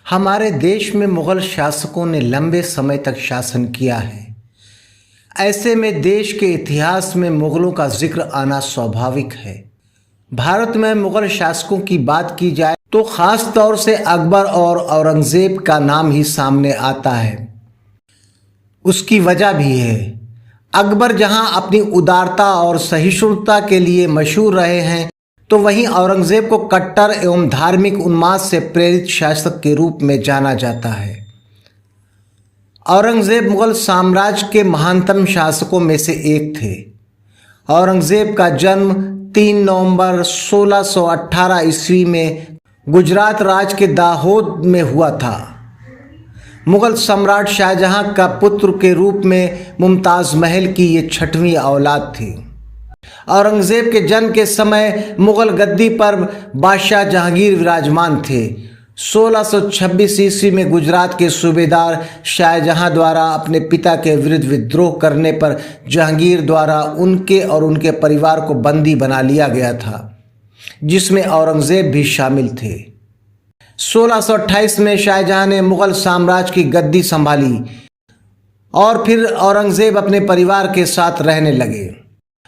हमारे देश में मुग़ल शासकों ने लंबे समय तक शासन किया है। ऐसे में देश के इतिहास में मुग़लों का जिक्र आना स्वाभाविक है। भारत में मुग़ल शासकों की बात की जाए तो ख़ास तौर से अकबर और औरंगज़ेब का नाम ही सामने आता है। उसकी वजह भी है। अकबर जहां अपनी उदारता और सहिष्णुता के लिए मशहूर रहे हैं, तो वहीं औरंगज़ेब को कट्टर एवं धार्मिक उन्माद से प्रेरित शासक के रूप में जाना जाता है। औरंगज़ेब मुग़ल साम्राज्य के महानतम शासकों में से एक थे। औरंगज़ेब का जन्म 3 नवंबर 1618 ईस्वी में गुजरात राज्य के दाहोद में हुआ था। मुग़ल सम्राट शाहजहां का पुत्र के रूप में मुमताज़ महल की ये 6वीं औलाद थी। औरंगज़ेब के जन्म के समय मुग़ल गद्दी पर बादशाह जहांगीर विराजमान थे। 1626 ईस्वी में गुजरात के सूबेदार शाहजहां द्वारा अपने पिता के विरुद्ध विद्रोह करने पर जहांगीर द्वारा उनके और उनके परिवार को बंदी बना लिया गया था, जिसमें औरंगज़ेब भी शामिल थे। 1628 में शाहजहां ने मुग़ल साम्राज्य की गद्दी संभाली और फिर औरंगज़ेब अपने परिवार के साथ रहने लगे।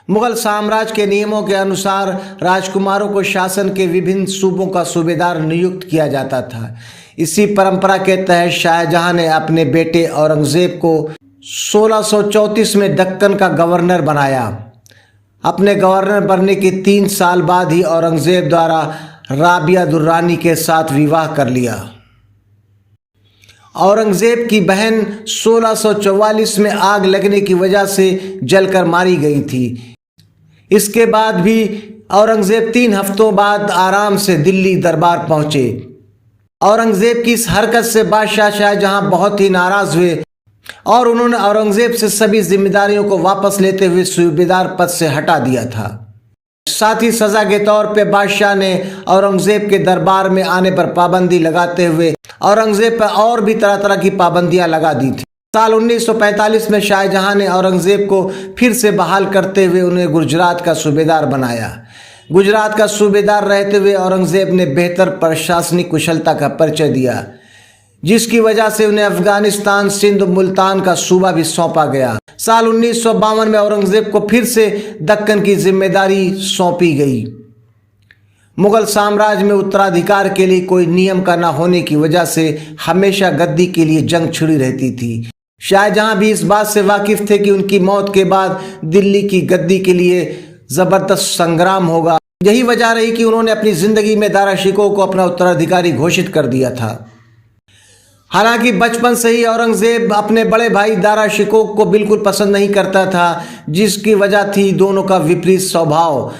मुग़ल साम्राज्य के नियमों के अनुसार राजकुमारों को शासन के विभिन्न सूबों का सूबेदार नियुक्त किया जाता था। इसी परंपरा के तहत शाहजहां ने अपने बेटे औरंगज़ेब को 1634 में दक्कन का गवर्नर बनाया। अपने गवर्नर बनने के 3 साल बाद ही औरंगज़ेब द्वारा राबिया दुर्रानी के साथ विवाह कर लिया। औरंगज़ेब की बहन 1644 में आग लगने की वजह से जलकर मारी गई थी। इसके बाद भी औरंगज़ेब 3 हफ्तों बाद आराम से दिल्ली दरबार पहुंचे। औरंगज़ेब की इस हरकत से बादशाह शाहजहां बहुत ही नाराज़ हुए और उन्होंने औरंगज़ेब से सभी जिम्मेदारियों को वापस लेते हुए सूबेदार पद से हटा दिया था। साथ ही सज़ा के तौर पे बादशाह ने औरंगज़ेब के दरबार में आने पर पाबंदी लगाते हुए औरंगज़ेब पर और भी तरह तरह की पाबंदियां लगा दी थी। साल 1945 में शाहजहां ने औरंगज़ेब को फिर से बहाल करते हुए उन्हें गुजरात का सूबेदार बनाया। गुजरात का सूबेदार रहते हुए औरंगज़ेब ने बेहतर प्रशासनिक कुशलता का परिचय दिया, जिसकी वजह से उन्हें अफगानिस्तान, सिंध, मुल्तान का सूबा भी सौंपा गया। साल 1952 में औरंगज़ेब को फिर से दक्कन की जिम्मेदारी सौंपी गई। मुग़ल साम्राज्य में उत्तराधिकार के लिए कोई नियम का न होने की वजह से हमेशा गद्दी के लिए जंग छिड़ी रहती थी। शाहजहां भी इस बात से वाकिफ थे कि उनकी मौत के बाद दिल्ली की गद्दी के लिए ज़बरदस्त संग्राम होगा। यही वजह रही कि उन्होंने अपनी ज़िंदगी में दारा शिकोह को अपना उत्तराधिकारी घोषित कर दिया था। हालांकि बचपन से ही औरंगज़ेब अपने बड़े भाई दारा शिकोह को बिल्कुल पसंद नहीं करता था, जिसकी वजह थी दोनों का विपरीत स्वभाव।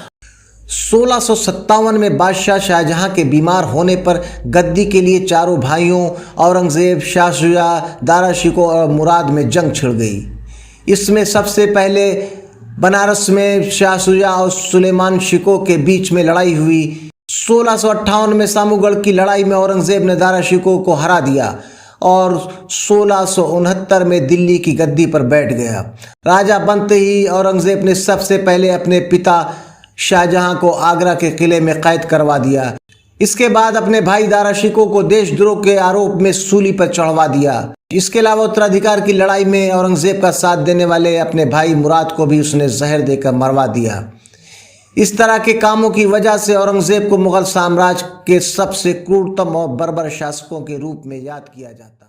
1657 में बादशाह शाहजहां के बीमार होने पर गद्दी के लिए चारों भाइयों औरंगज़ेब, शाह शुजा, दारा शिकोह और मुराद में जंग छिड़ गई। इसमें सबसे पहले बनारस में शाह शुजा और सुलेमान शिकोह के बीच में लड़ाई हुई। 1658 में सामूगढ़ की लड़ाई में औरंगज़ेब ने दारा शिकोह को हरा दिया और 1669 में दिल्ली की गद्दी पर बैठ गया। राजा बनते ही औरंगज़ेब ने सबसे पहले अपने पिता शाहजहां को आगरा के किले में कैद करवा दिया। इसके बाद अपने भाई दारा शिकोह को देशद्रोह के आरोप में सूली पर चढ़वा दिया। इसके अलावा उत्तराधिकार की लड़ाई में औरंगज़ेब का साथ देने वाले अपने भाई मुराद को भी उसने जहर देकर मरवा दिया। इस तरह के कामों की वजह से औरंगज़ेब को मुग़ल साम्राज्य के सबसे क्रूरतम और बर्बर शासकों के रूप में याद किया जाता है।